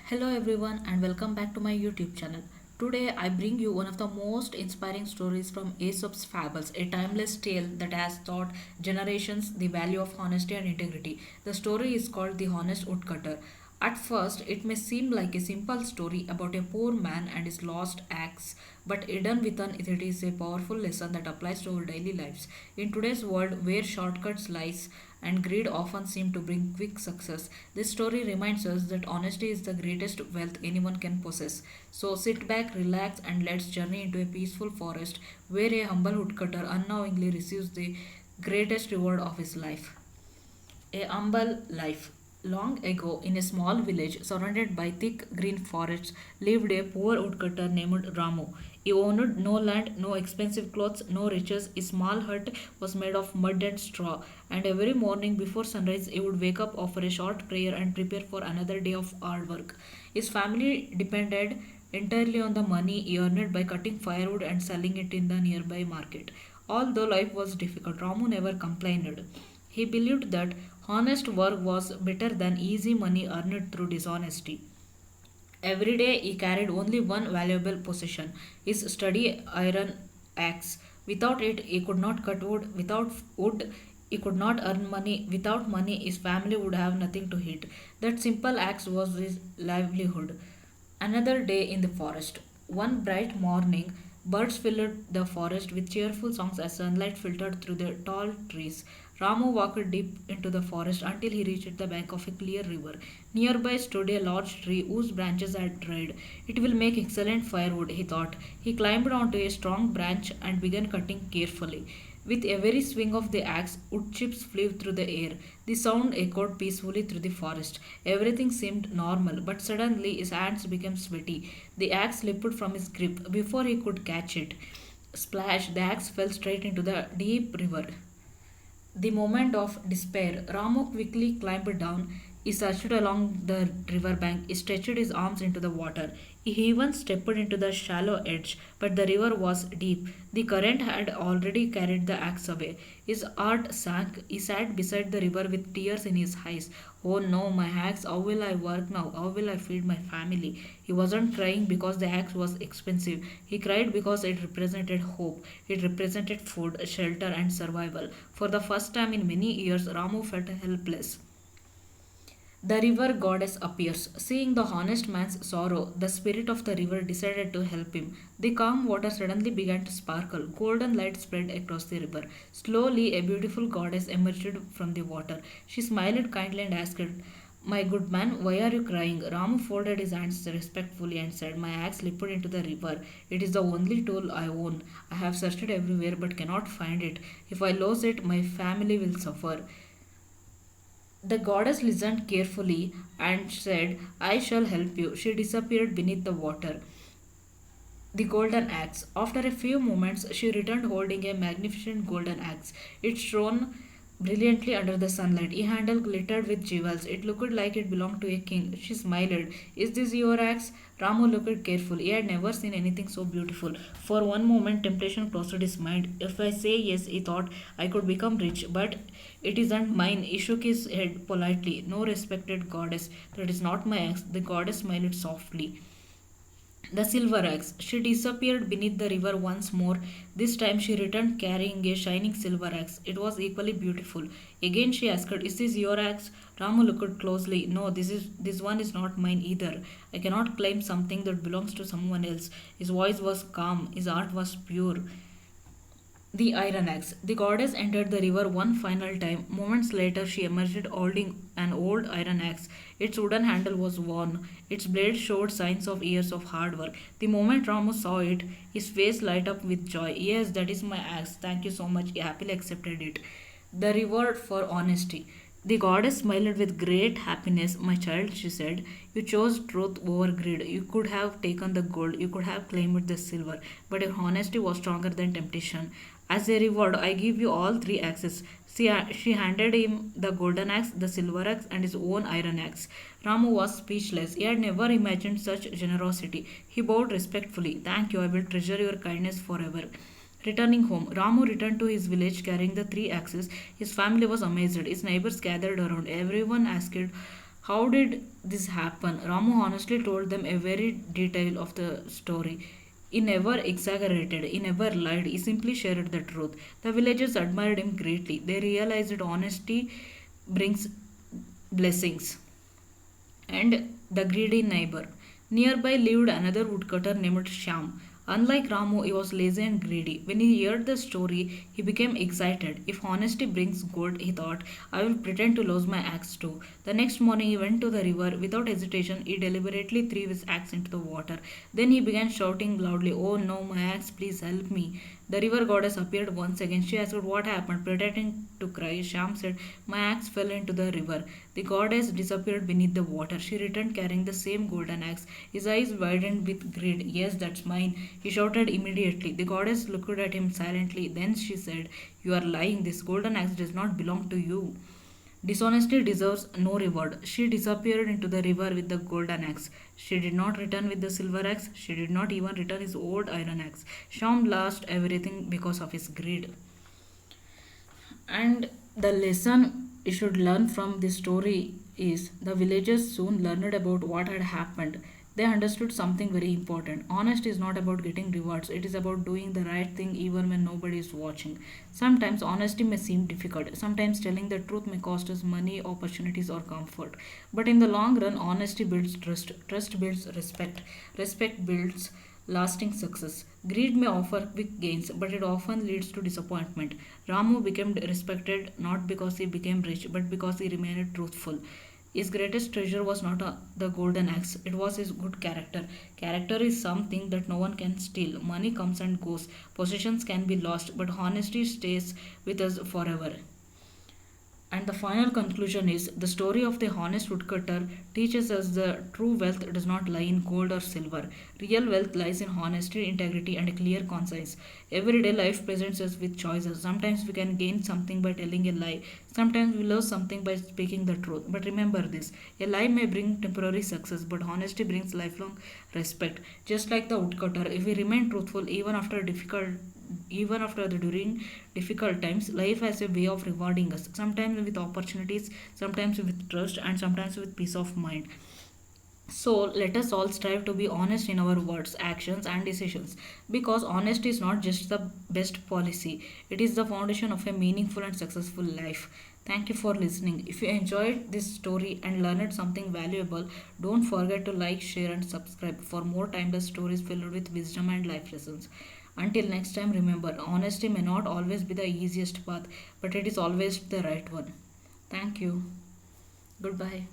Hello everyone and welcome back to my YouTube channel. Today I bring you one of the most inspiring stories from Aesop's Fables, a timeless tale that has taught generations the value of honesty and integrity. The story is called The Honest Woodcutter. At first, it may seem like a simple story about a poor man and his lost axe, but hidden within it is a powerful lesson that applies to our daily lives. In today's world, where shortcuts, lies, and greed often seem to bring quick success, this story reminds us that honesty is the greatest wealth anyone can possess. So sit back, relax, and let's journey into a peaceful forest where a humble woodcutter unknowingly receives the greatest reward of his life. A humble life. Long ago, in a small village surrounded by thick green forests, lived a poor woodcutter named Ramu. He owned no land, no expensive clothes, no riches. His small hut was made of mud and straw, and every morning before sunrise, he would wake up, offer a short prayer, and prepare for another day of hard work. His family depended entirely on the money he earned by cutting firewood and selling it in the nearby market. Although life was difficult, Ramu never complained. He believed that honest work was better than easy money earned through dishonesty. Every day he carried only one valuable possession, his sturdy iron axe. Without it, he could not cut wood. Without wood, he could not earn money. Without money, his family would have nothing to eat. That simple axe was his livelihood. Another day in the forest. One bright morning, birds filled the forest with cheerful songs as sunlight filtered through the tall trees. Ramu walked deep into the forest until he reached the bank of a clear river. Nearby stood a large tree whose branches had dried. It will make excellent firewood, he thought. He climbed onto a strong branch and began cutting carefully. With every swing of the axe, wood chips flew through the air. The sound echoed peacefully through the forest. Everything seemed normal, but suddenly his hands became sweaty. The axe slipped from his grip before he could catch it. Splash! The axe fell straight into the deep river. The moment of despair, Ramu quickly climbed down. He searched along the river bank. He stretched his arms into the water. He even stepped into the shallow edge, but the river was deep. The current had already carried the axe away. His heart sank. He sat beside the river with tears in his eyes. Oh no, my axe, how will I work now? How will I feed my family? He wasn't crying because the axe was expensive. He cried because it represented hope. It represented food, shelter, and survival. For the first time in many years, Ramu felt helpless. The river goddess appears. Seeing the honest man's sorrow, the spirit of the river decided to help him. The calm water suddenly began to sparkle. Golden light spread across the river. Slowly, a beautiful goddess emerged from the water. She smiled kindly and asked, "My good man, why are you crying?" Ramu folded his hands respectfully and said, "My axe slipped into the river. It is the only tool I own. I have searched everywhere but cannot find it. If I lose it, my family will suffer." The goddess listened carefully and said, "I shall help you." She disappeared beneath the water. The golden axe. After a few moments, she returned holding a magnificent golden axe. It shone brilliantly under the sunlight. Its handle glittered with jewels. It looked like it belonged to a king. She smiled. "Is this your axe?" Ramu looked carefully. He had never seen anything so beautiful. For one moment, temptation crossed his mind. If I say yes, he thought, I could become rich, but it isn't mine. He shook his head politely. "No, respected goddess, that is not my axe." The goddess smiled softly. The silver axe. She disappeared beneath the river once more. This time she returned carrying a shining silver axe. It was equally beautiful. Again she asked, "Is this your axe?" Ramu looked closely. "No, this one is not mine either. I cannot claim something that belongs to someone else." His voice was calm. His heart was pure. The iron axe. The goddess entered the river one final time. Moments later, she emerged holding an old iron axe. Its wooden handle was worn. Its blade showed signs of years of hard work. The moment Ramu saw it, his face lighted up with joy. "Yes, that is my axe. Thank you so much." He happily accepted it. The reward for honesty. The goddess smiled with great happiness. "My child," she said, "you chose truth over greed. You could have taken the gold, you could have claimed the silver, but your honesty was stronger than temptation. As a reward, I give you all three axes." She handed him the golden axe, the silver axe, and his own iron axe. Ramu was speechless. He had never imagined such generosity. He bowed respectfully. "Thank you, I will treasure your kindness forever." Returning home, Ramu returned to his village carrying the three axes. His family was amazed. His neighbors gathered around. Everyone asked How did this happen? Ramu honestly told them a very detail of the story. He never exaggerated, he never lied, he simply shared the truth. The villagers admired him greatly. They realized that honesty brings blessings. And the greedy neighbor. Nearby lived another woodcutter named Shyam. Unlike Ramu, he was lazy and greedy. When he heard the story, he became excited. If honesty brings good, he thought, I will pretend to lose my axe too. The next morning, he went to the river. Without hesitation, he deliberately threw his axe into the water. Then he began shouting loudly, Oh no, my axe, please help me. The river goddess appeared once again. She asked what happened. Pretending to cry, Sham said, My axe fell into the river. The goddess disappeared beneath the water. She returned carrying the same golden axe. His eyes widened with greed. Yes, that's mine. He shouted immediately. The goddess looked at him silently. Then she said, You are lying. This golden axe does not belong to you. Dishonesty deserves no reward. She disappeared into the river with the golden axe. She did not return with the silver axe. She did not even return his old iron axe. Sham lost everything because of his greed. And the lesson you should learn from this story is the villagers soon learned about what had happened. They understood something very important. Honest is not about getting rewards, it is about doing the right thing even when nobody is watching. Sometimes honesty may seem difficult, sometimes telling the truth may cost us money, opportunities, or comfort. But in the long run, honesty builds trust, trust builds respect, respect builds lasting success. Greed may offer quick gains, but it often leads to disappointment. Ramu became respected not because he became rich, but because he remained truthful. His greatest treasure was not the golden axe, it was his good character. Character is something that no one can steal. Money comes and goes, possessions can be lost, but honesty stays with us forever. And the final conclusion is the story of the honest woodcutter teaches us the true wealth does not lie in gold or silver. Real wealth lies in honesty, integrity, and a clear conscience. Everyday life presents us with choices. Sometimes we can gain something by telling a lie, sometimes we lose something by speaking the truth. But remember this, a lie may bring temporary success, but honesty brings lifelong respect. Just like the woodcutter, if we remain truthful even after the during difficult times, life has a way of rewarding us, sometimes with opportunities, sometimes with trust, and sometimes with peace of mind. So let us all strive to be honest in our words, actions, and decisions, because honesty is not just the best policy, it is the foundation of a meaningful and successful life. Thank you for listening. If you enjoyed this story and learned something valuable, don't forget to like, share, and subscribe for more timeless stories filled with wisdom and life lessons. Until next time, remember, honesty may not always be the easiest path, but it is always the right one. Thank you. Goodbye.